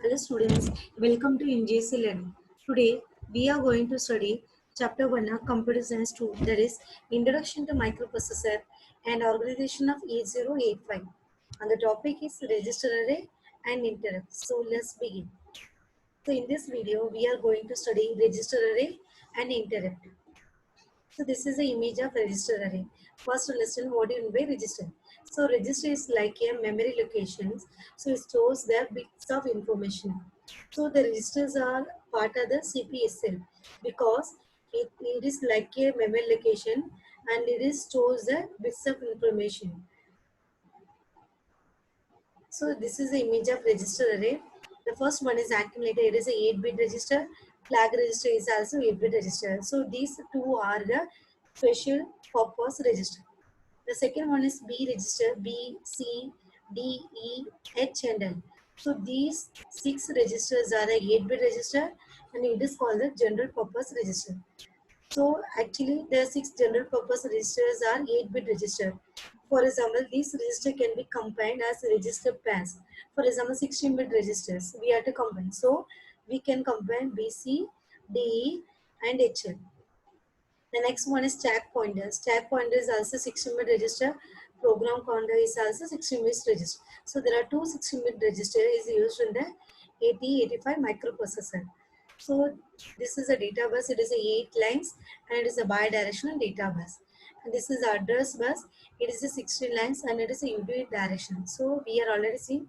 Hello students, welcome to NGC Learning. Today we are going to study chapter 1 of Computer Science 2, that is Introduction to Microprocessor and Organization of 8085. And the topic is Register Array and Interrupt. So let's begin. So in this video we are going to study Register Array and Interrupt. So this is the image of register array. First listen what do you mean by register. So register is like a memory locations. So it stores the bits of information. So the registers are part of the CPSL because it is like a memory location and it is stores the bits of information. So this is the image of register array. The first one is accumulator. It is a 8-bit register. Flag register is also 8-bit register. So these two are the special purpose register. The second one is B register. B, C, D, E, H and L. So these 6 registers are a 8-bit register and it is called the general purpose register. So actually the 6 general purpose registers are 8-bit register. For example, these register can be combined as register pairs. For example, 16-bit registers we have to combine. So we can combine BC, DE and HL. The next one is stack pointer. Stack pointer is also 16-bit register. Program counter is also 16-bit register. So there are two 16-bit register is used in the 8085 microprocessor. So this is a data bus. It is a 8 lines and it is a bidirectional data bus. And this is address bus. It is a 16 lines and it is a unidirectional. So we are already seeing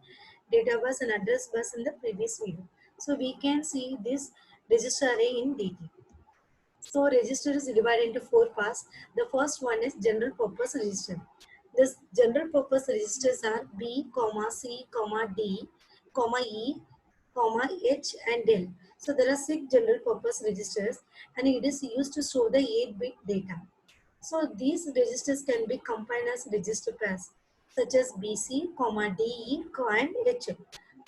data bus and address bus in the previous video. So we can see this register array in detail. So register is divided into 4 parts. The first one is general purpose register. This general purpose registers are B, C, D, E, H and L. So there are 6 general purpose registers and it is used to store the 8-bit data. So these registers can be combined as register pairs such as BC, DE, and HL.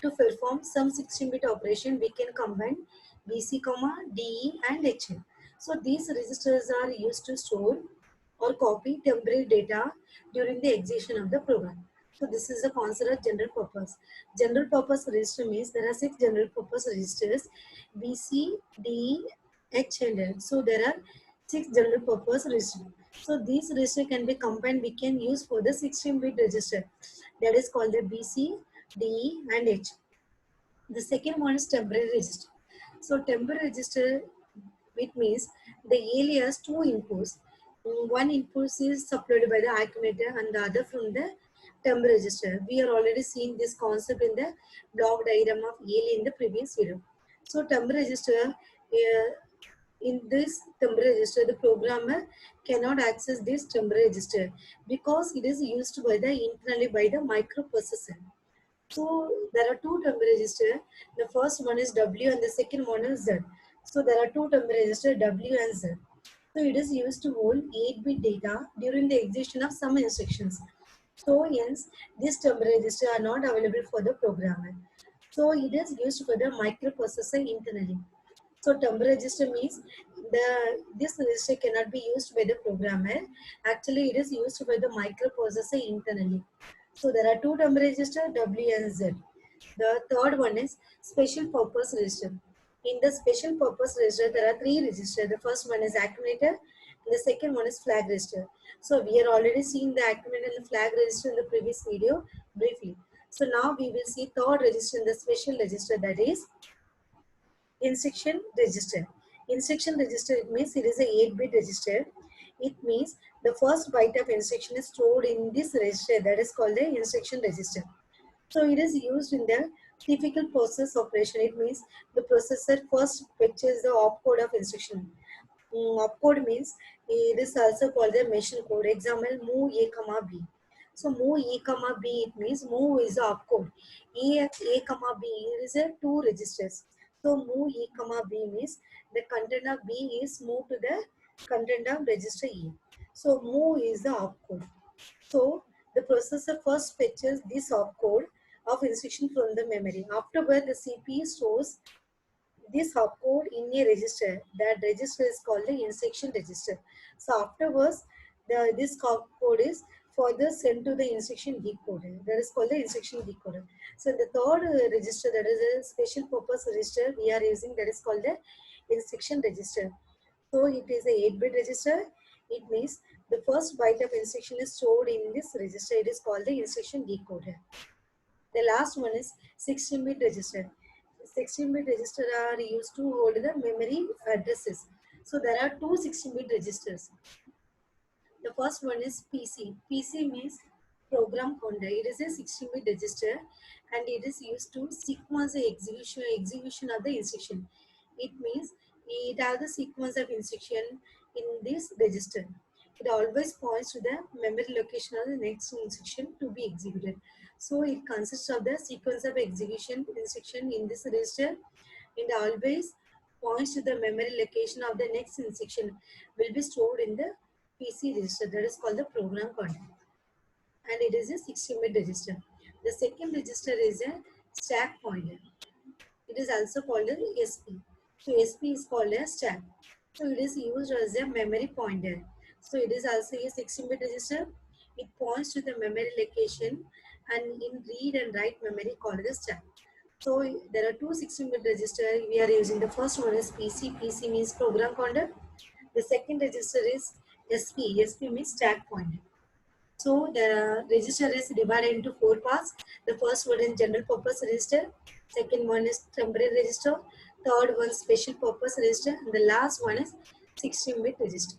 To perform some 16-bit operation, we can combine BC, DE and HL. So these registers are used to store or copy temporary data during the execution of the program. So this is the concept of general purpose. General purpose register means there are 6 general purpose registers BC, DE, H and L. So there are 6 general purpose registers. So these register can be combined. We can use for the 16-bit register that is called the BC, DE and H. The second one is temporary register. So temporary register, it means the alias two inputs. One input is supplied by the accumulator and the other from the temporary register. We are already seeing this concept in the block diagram of ALE in the previous video. So temporary register, in this temporary register, the programmer cannot access this temporary register because it is used by the internally by the microprocessor. So there are two temporary registers. The first one is W and the second one is Z. So there are two temporary registers W and Z. So it is used to hold 8-bit data during the execution of some instructions. So hence these temporary registers are not available for the programmer. So it is used for the microprocessor internally. So temporary register means this register cannot be used by the programmer. Actually, it is used by the microprocessor internally. So there are two temporary register W and Z. The third one is special purpose register. In the special purpose register, there are 3 registers. The first one is accumulator, and the second one is flag register. So we are already seeing the accumulator and the flag register in the previous video briefly. So now we will see third register in the special register, that is instruction register. Instruction register, it means it is a 8-bit register. It means the first byte of instruction is stored in this register, that is called the instruction register. So it is used in the typical process operation. It means the processor first fetches the opcode of instruction. Opcode means it is also called the machine code. Example, move A comma B. So move A comma B, it means move is the opcode. A comma B is a 2 registers. So move A comma B means the content of B is moved to the content of register E. So move is the opcode. So the processor first fetches this opcode of instruction from the memory. Afterward, the CPU stores this opcode in a register. That register is called the instruction register. So afterwards, this opcode is further sent to the instruction decoder. That is called the instruction decoder. So the third register, that is a special purpose register we are using, that is called the instruction register. So it is a 8-bit register. It means the first byte of instruction is stored in this register. It is called the instruction decoder. The last one is 16-bit register. 16-bit register are used to hold the memory addresses. So there are two 16-bit registers. The first one is PC. PC means program counter. It is a 16-bit register and it is used to sequence the execution of the instruction. It means it has the sequence of instruction in this register. It always points to the memory location of the next instruction to be executed. So it consists of the sequence of execution instruction in this register and always points to the memory location of the next instruction will be stored in the PC register, that is called the program counter, and it is a 16-bit register. The second register is a stack pointer. It is also called as SP. So SP is called as stack. So it is used as a memory pointer. So it is also a 16-bit register. It points to the memory location and in read and write memory called as stack. So there are two 16-bit registers we are using. The first one is PC. PC means program counter. The second register is SP. SP means stack pointer. So the register is divided into four parts. The first one is general purpose register. Second one is temporary register. Third one special purpose register. And the last one is 16-bit register.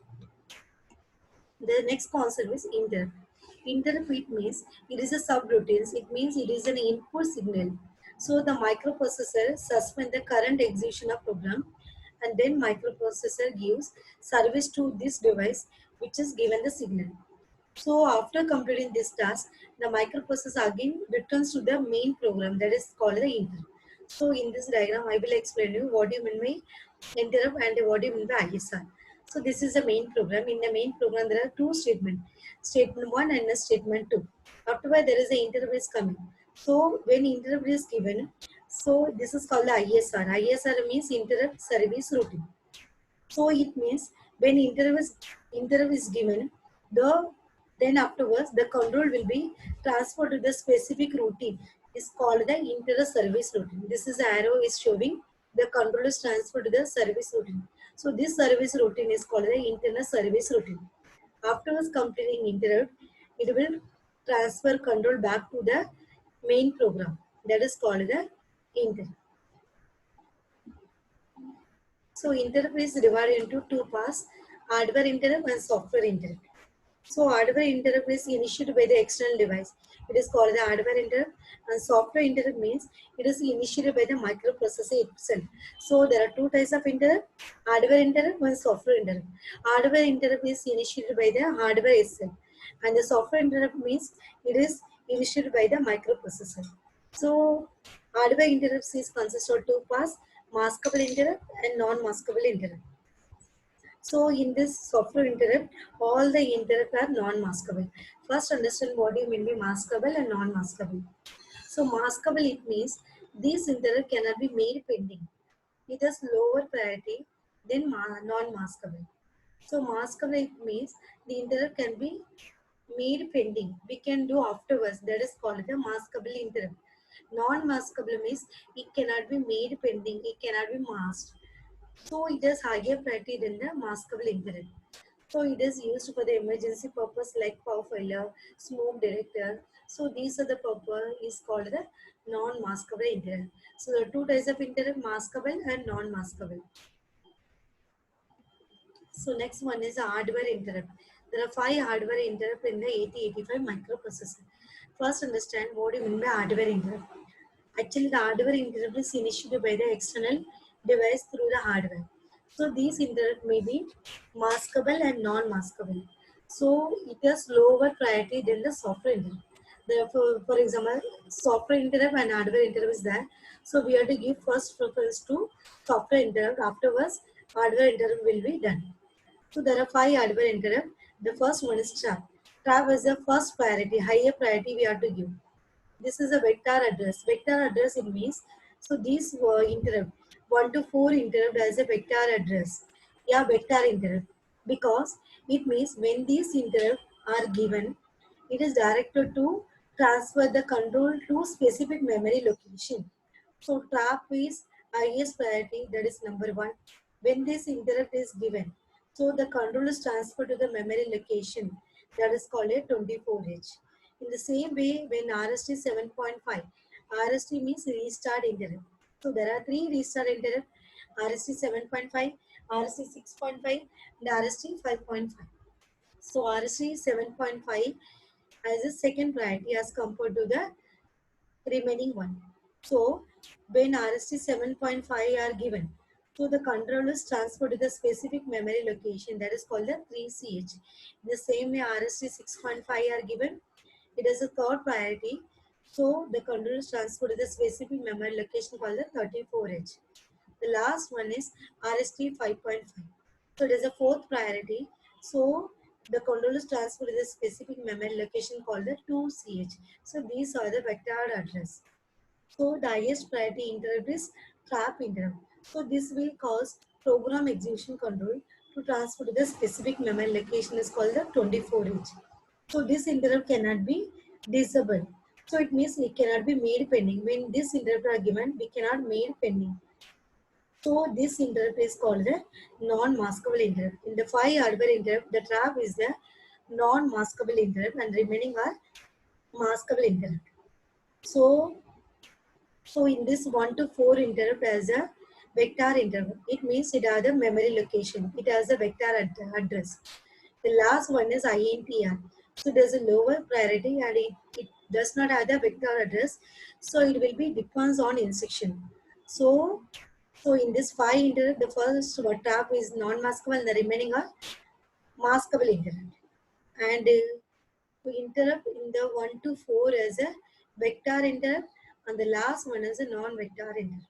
The next concept is interrupt. Interrupt it means it is a subroutines. It means it is an input signal. So the microprocessor suspend the current execution of program and then microprocessor gives service to this device which is given the signal. So after completing this task, the microprocessor again returns to the main program that is called the interrupt. So in this diagram, I will explain you what you mean by interrupt and what you mean by ISR. So this is the main program. In the main program, there are two statements, statement 1 and a statement 2. Afterward, there is an interrupt is coming. So when interrupt is given, so this is called the ISR. ISR means interrupt service routine. So it means when interrupt is given, the then afterwards the control will be transferred to the specific routine. Is called the interrupt service routine. This is the arrow is showing the control is transferred to the service routine. So this service routine is called the internal service routine. Afterwards completing interrupt, it will transfer control back to the main program. That is called the interrupt. So interrupt is divided into two parts, hardware interrupt and software interrupt. So hardware interrupt is initiated by the external device. It is called the hardware interrupt, and software interrupt means it is initiated by the microprocessor itself. So there are two types of interrupt, hardware interrupt and software interrupt. Hardware interrupt is initiated by the hardware itself, and the software interrupt means it is initiated by the microprocessor. So hardware interrupts is consist of two parts, maskable interrupt and non-maskable interrupt. So in this software interrupt, all the interrupt are non-maskable. First understand what you mean by maskable and non-maskable. So maskable it means these interrupt cannot be made pending. It has lower priority than non-maskable. So maskable it means the interrupt can be made pending. We can do afterwards. That is called the maskable interrupt. Non-maskable means it cannot be made pending. It cannot be masked. So it has higher priority than the maskable interrupt. So it is used for the emergency purpose like power failure, smoke detector. So these are the purpose is called the non-maskable interrupt. So the two types of interrupt, maskable and non-maskable. So next one is hardware interrupt. There are 5 hardware interrupt in the 8085 microprocessor. First understand what you mean by hardware interrupt. Actually the hardware interrupt is initiated by the external device through the hardware. So these interrupt may be maskable and non-maskable. So it has lower priority than the software interrupt. Therefore, for example, software interrupt and hardware interrupt is there. So we have to give first preference to software interrupt. Afterwards, hardware interrupt will be done. So there are 5 hardware interrupt. The first one is trap. Trap is the first priority, higher priority we have to give. This is a vector address. Vector address it means, so these interrupt, 1 to 4 interrupt as a vector address. Yeah, vector interrupt. Because it means when these interrupt are given, It is directed to transfer the control to specific memory location. So trap is highest priority, that is number one. When this interrupt is given, so the control is transferred to the memory location, that is called a 24H. In the same way, when RST 7.5, RST means restart interrupt. So there are three restart interrupt: RST 7.5, RST 6.5, and RST 5.5. So RST 7.5 has a second priority as compared to the remaining one. So when RST 7.5 are given, so the control is transferred to the specific memory location, that is called the 3CH. In the same way RST 6.5 are given, it is a third priority. So the control is transferred to the specific memory location called the 34H. The last one is RST 5.5. So it is a fourth priority. So the control is transferred to the specific memory location called the 2CH. So these are the vector address. So the highest priority interrupt is trap interrupt. So this will cause program execution control to transfer to the specific memory location is called the 24H. So this interrupt cannot be disabled. So it means it cannot be made pending. When this interrupt are given, we cannot made pending. So this interrupt is called the non-maskable interrupt. In the 5 hardware interrupt, the trap is the non-maskable interrupt and remaining are maskable interrupt. So in this 1 to 4 interrupt as a vector interrupt, it means it has a memory location. It has a vector address. The last one is INTR. So there's a lower priority and it does not have the vector address. So it will be depends on instruction. So so in this 5 interrupt, the first trap is non-maskable and the remaining are maskable interrupt. And we interrupt in the 1 to 4 as a vector interrupt and the last one is a non-vector interrupt.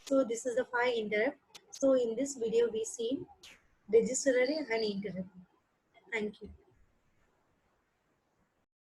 So this is the 5 interrupt. So in this video we see register array and interrupt. Thank you.